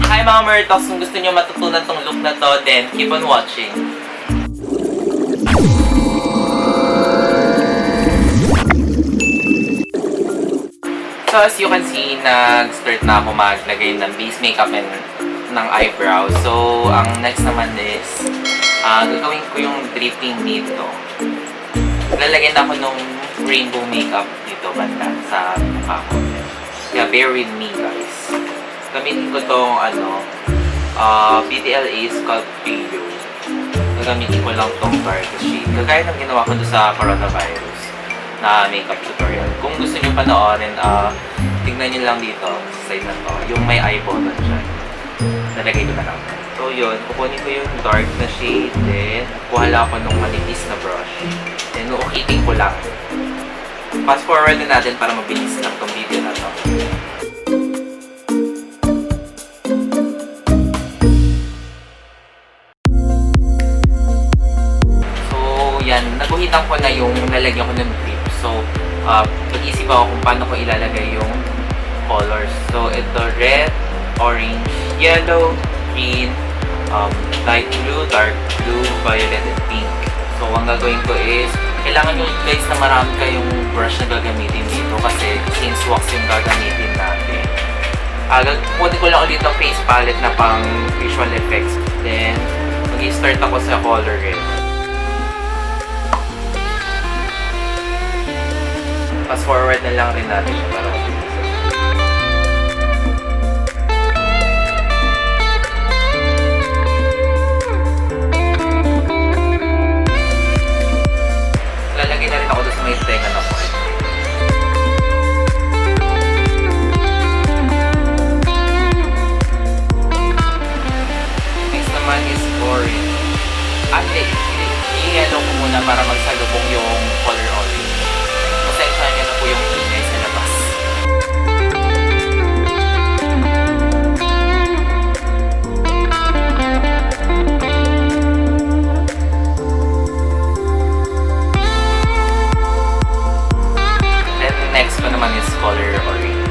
Hi mga Mertoks! Kung gusto nyo matutunan tong look na to, then keep on watching. So as you can see, nag-start na ako maglagay ng base makeup and ng eyebrow. So ang next naman is, gagawin ko yung dripping dito. Lalagyan ako ng rainbow makeup dito banda sa mukha ko. Kaya bear with me guys. Gamitin ko tong BTLA Sculpt Video. Gagamitin ko lang tong dark shade. Kagaya ng ginawa ko doon sa coronavirus na makeup tutorial. Kung gusto nyo panoorin, tignan nyo lang dito sa side na to. Yung may eye button dyan. Nalagay ko na lang. So yun, kukunin ko yung dark na shade. Then, kuha lang ako ng manipis na brush. Then, uukitin ko lang. Fast forward na natin para mabilis lang tong video na to. Naguhitan ko na yung nalagyan ko ng drip. So, mag-isip ako kung paano ko ilalagay yung colors. So, ito red, orange, yellow, green, light blue, dark blue, violet, and pink. So, ang gagawin ko is, kailangan nyo guys na marami kayong brush na gagamitin dito kasi since wax yung gagamitin natin. Kunin ko lang ulit ang face palette na pang visual effects. Then, mag-start ako sa color red. Fast forward na lang rin natin para lalagay na rin ako doon sa may tenga na po. Next naman is orange. I-yellow ko muna para magsalubong yung color orange. Pasensya niyo na po yung ingay sa labas. Then next ko naman is color orange.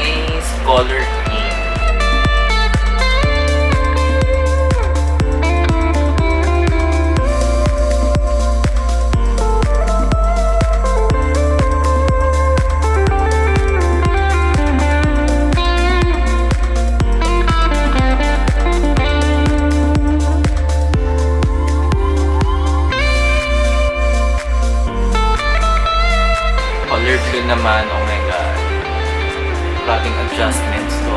Is color green. Color blue naman, oh my god. Maraming adjustments to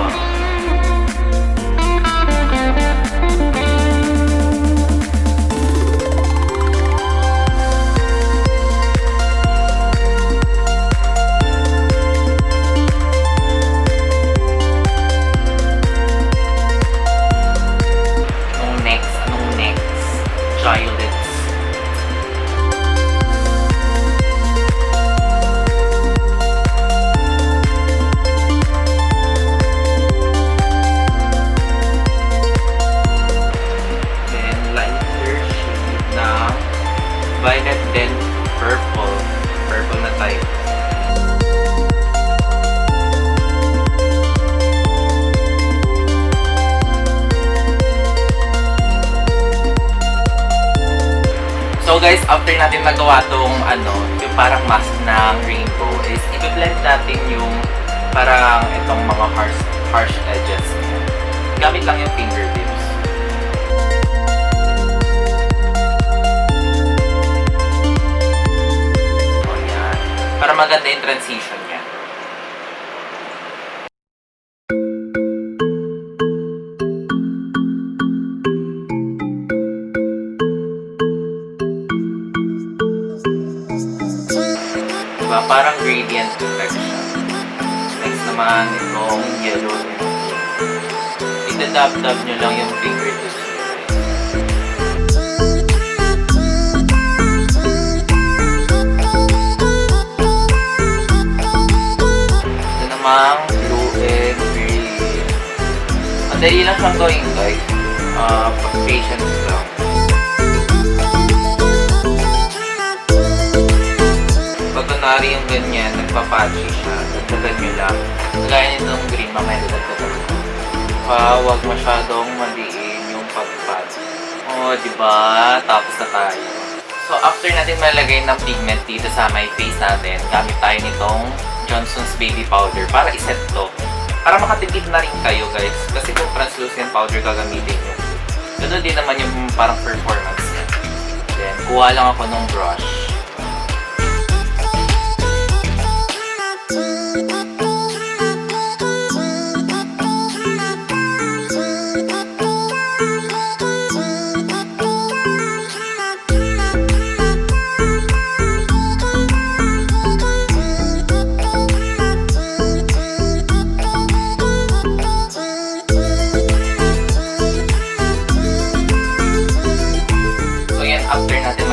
Anong next? Violets. Violet, then purple. Purple na type. So guys, after natin magawa tong yung parang mask ng rainbow is i-blend natin yung parang itong mga harsh edges. Gamit lang yung fingertips. Para maganda yung transition niya. Diba? Parang gradient effect siya. Next naman, itong yellow. Itadab-dab nyo lang yung fingertips. mang blue and green. Ang dali lang siyang gawin, guys. Patience lang. Pag kunwari yung ganyan, nagpapatchy siya. Dagdagan nyo lang. Kagaya nitong green, mamaya dagdagan ko. Huwag masyadong maliin yung pagpatch. Diba? Tapos na tayo. So, after natin malagay ng pigment dito sa my face natin, gamit tayo nitong Johnson's Baby Powder para iset to. Para makatipid na rin kayo, guys. Kasi kung translucent powder gagamitin nyo, ganun din naman yung parang performance niya. Then, kuha lang ako ng brush.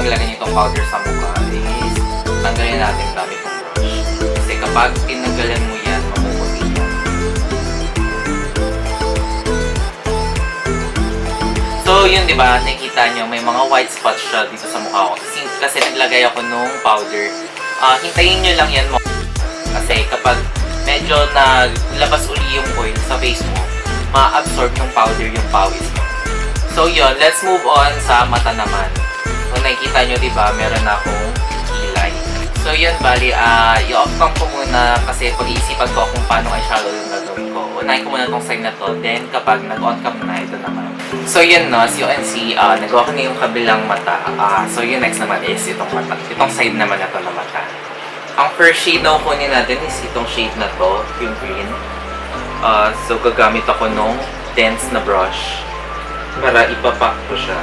Maglagay nitong powder sa mukha is tanggalin natin gamit ng brush. Kasi kapag tinanggalan mo yan, mamumuti yan. So yun, diba? Nakikita nyo, may mga white spots siya dito sa mukha ko. Kasi naglagay ako nung powder. Hintayin nyo lang yan mo. Kasi kapag medyo naglabas uli yung oil sa face mo, ma-absorb yung powder yung pawis mo. So yun, let's move on sa mata naman. Kung nakikita nyo, diba, meron akong kilay. So yun, bali, i-off cam ko muna kasi pag-iisipan ko kung paano eyeshadow yung gagawin ko. Unahin ko muna itong side na to, then kapag nag-on cam na, ito naman. So yun, no, as you can see, nagawa ko na yung kabilang mata. So yun, next naman is itong mata. Itong side naman na to na mata. Ang first shade na kunin natin is itong shade na to, yung green. So gagamit ako nung dense na brush para ipapak ko siya.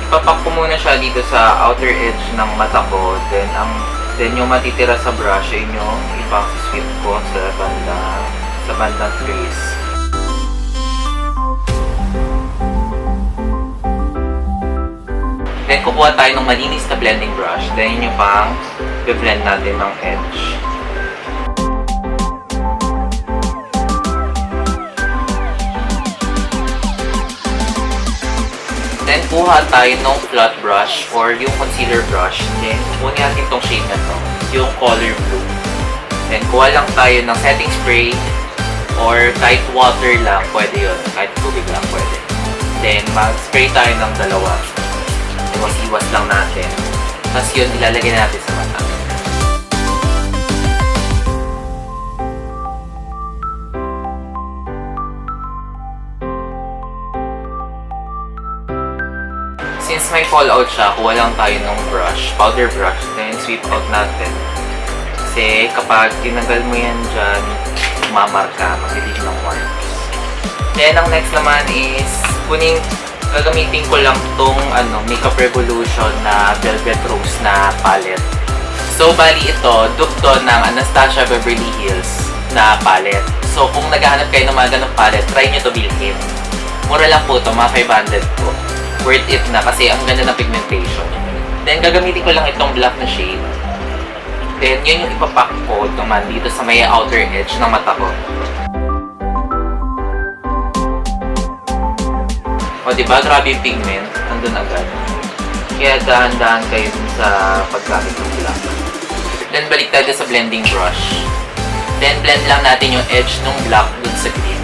Ipapak ko muna siya dito sa outer edge ng mata ko. Then yung matitira sa brush ay yung ipang-sweep ko sa bandang crease. Then kukuha tayo ng malinis na blending brush. Then yung pang i-blend natin ng edge. Then, kuha tayo ng flat brush or yung concealer brush. Then, kunin natin itong shade na to, yung color blue. Then, kuha lang tayo ng setting spray or kahit water lang, pwede yun. Kahit tubig lang, pwede. Then, mag-spray tayo ng dalawa. Iwas-iwas lang natin. Tapos yun, ilalagay natin sa mata. Since may fallout siya, kuha lang tayo ng brush, powder brush, then sweep out natin. Kasi kapag tinanggal mo yan dyan, mamarka, mag-leave ng marks. Then ang next naman is, gagamitin ko lang itong Makeup Revolution na Velvet Rose na palette. So bali ito, dupe to ng Anastasia Beverly Hills na palette. So kung naghahanap kayo ng mga ganong palette, try nyo to bilhin. Mura lang po ito, mga 500 po. Worth it na kasi ang ganda ng pigmentation. Then gagamitin ko lang itong black na shade. Then yun yung ipapak ko naman dito sa may outer edge ng mata ko. O diba, grabe yung pigment, andun agad. Kaya dahan-dahan kayo dun sa paggamit ng black. Then balik tayo sa blending brush. Then blend lang natin yung edge ng black dun sa green.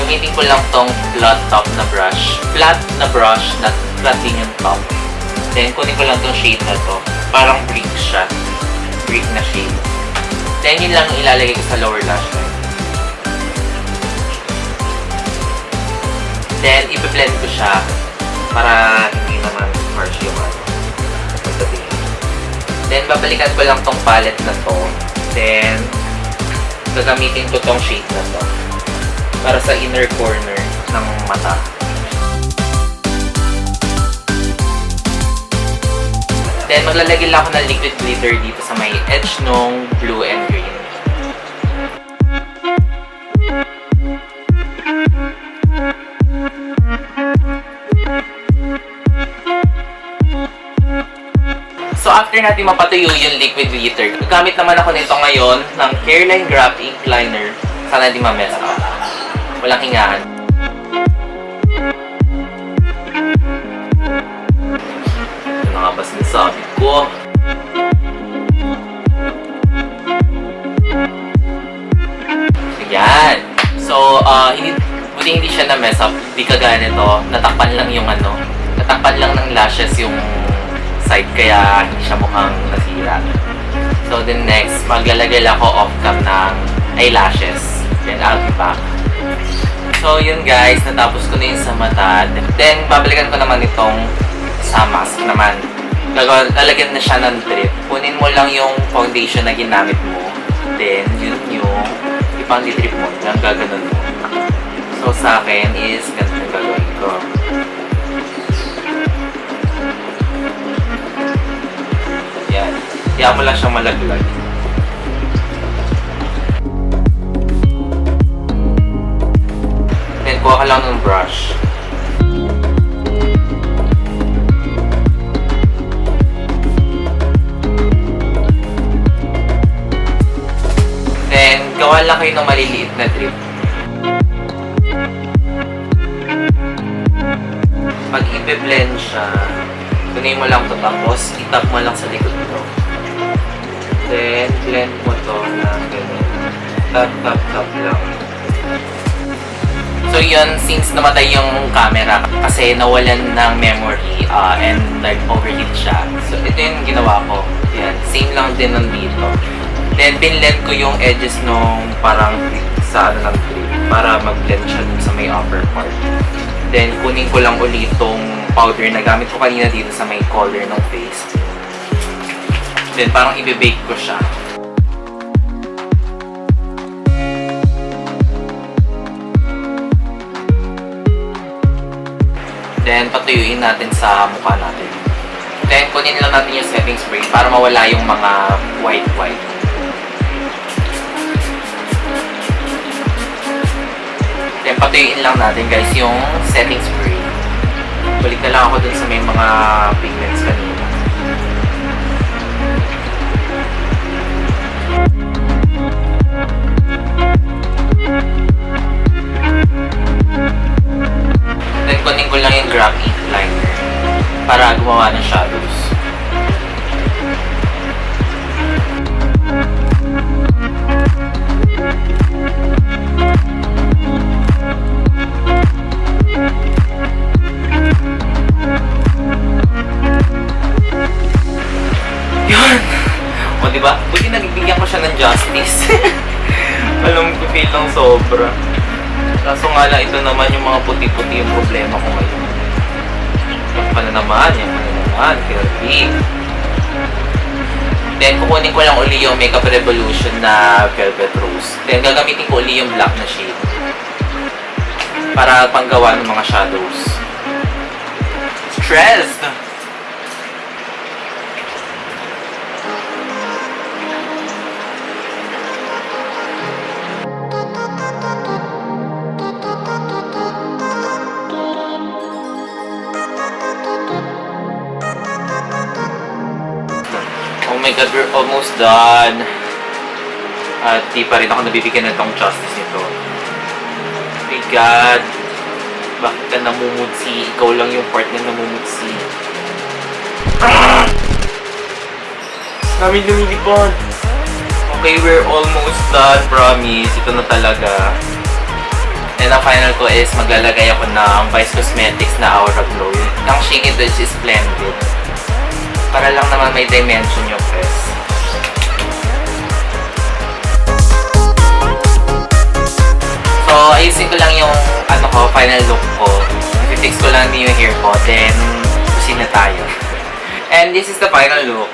Gamitin ko lang tong flat top na brush. Flat na brush, not flat din yung top. Then kunin ko lang tong shade na to. Parang brick siya. Brick na shade. Then yun lang ilalagay ko sa lower lash line. Then ipi-blend ko siya para hindi naman harsh yung pagdating. Then babalikan ko lang tong palette na to. Then gagamitin ko tong shade na to para sa inner corner ng mata. Then maglalagay lang ako ng liquid glitter dito sa may edge ng blue and green. natin mapatuyo yung liquid glitter. Gamit naman ako nito ngayon ng Careline Graph Ink Liner. Sana di ma-mess up. Walang hingahan. Ito na nga ba sinasabi ko? Yan. So, hindi siya na-mess up. Hindi kagaya nito. Natakpan lang yung natakpan lang ng lashes yung side kaya hindi siya mukhang nasira. So, then next, maglalagay lang ako off-cam ng eyelashes. Then, I'll be back. So, yun guys. Natapos ko na yun sa mata. Then, babalikan ko naman itong sa mask naman. Lalagyan na siya ng drip. Kunin mo lang yung foundation na ginamit mo. Then, yun yung ipang-drip mo. Lang gaganon mo. So, sa akin is ganito yung gagawin ko. Yan. Kaya mo lang siyang malaglag. Then, kuha ka lang ng brush. Then, gawa lang kayo ng maliliit na drip. Pag i-blend siya, kunin mo lang ito tapos itap mo lang sa likod ito. Then, blend mo ito na ganun. Tap lang. So yun, since namatay yung camera kasi nawalan ng memory and nag-overheat siya. So ito yung ginawa ko. Yan, same lang din nandito. Then, binlend ko yung edges nung parang sa ng clip para mag-blend siya dun sa may upper part. Then, kunin ko lang ulit itong powder na gamit ko kanina dito sa may color ng face. Then, parang i-bake ko siya. Then, patuyuin natin sa mukha natin. Then, kunin lang natin yung setting spray para mawala yung mga white. Then, patuyuin lang natin guys yung setting spray. Balik na lang ako dun sa may mga pigments kanina. Then, kunin ko lang yung Graph Ink Liner para gumawa ng shadows. Yun! O diba? Buti nagbibigyan ko siya ng justice. Alam ko feel lang sobra. Kaso nga lang, ito naman yung mga puti-puti yung problema ko ngayon. Yan pa na naman, Kirby. Then, kukunin ko lang uli yung Makeup Revolution na Velvet Rose. Then, gagamitin ko uli yung black na shade para panggawa ng mga shadows. Stressed! Oh my god, we're almost done. At di pa rin ako nabibigyan ng tong justice nito. Oh my god. Bakit ka namumutsi? Ikaw lang yung part na namumutsi. Namin lumilipad. Okay, we're almost done. Promise. Ito na talaga. And ang final ko is maglalagay ako ng Vice Cosmetics na Aura Glow. Ang shade nito is Splendid. Para lang naman may dimension yung face. So, ayusin ko lang yung final look ko. I-fix ko lang din yung hair ko. Then, kusin na tayo. And this is the final look.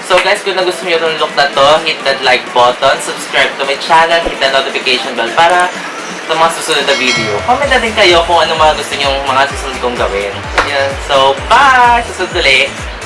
So guys, kung nagustuhan nyo itong look na to, hit that like button, subscribe to my channel, hit the notification bell para sa mga susunod na video. Comment na din kayo kung ano mga gusto nyong mga susunod kong gawin. Yan. So, bye! Susunod ulit!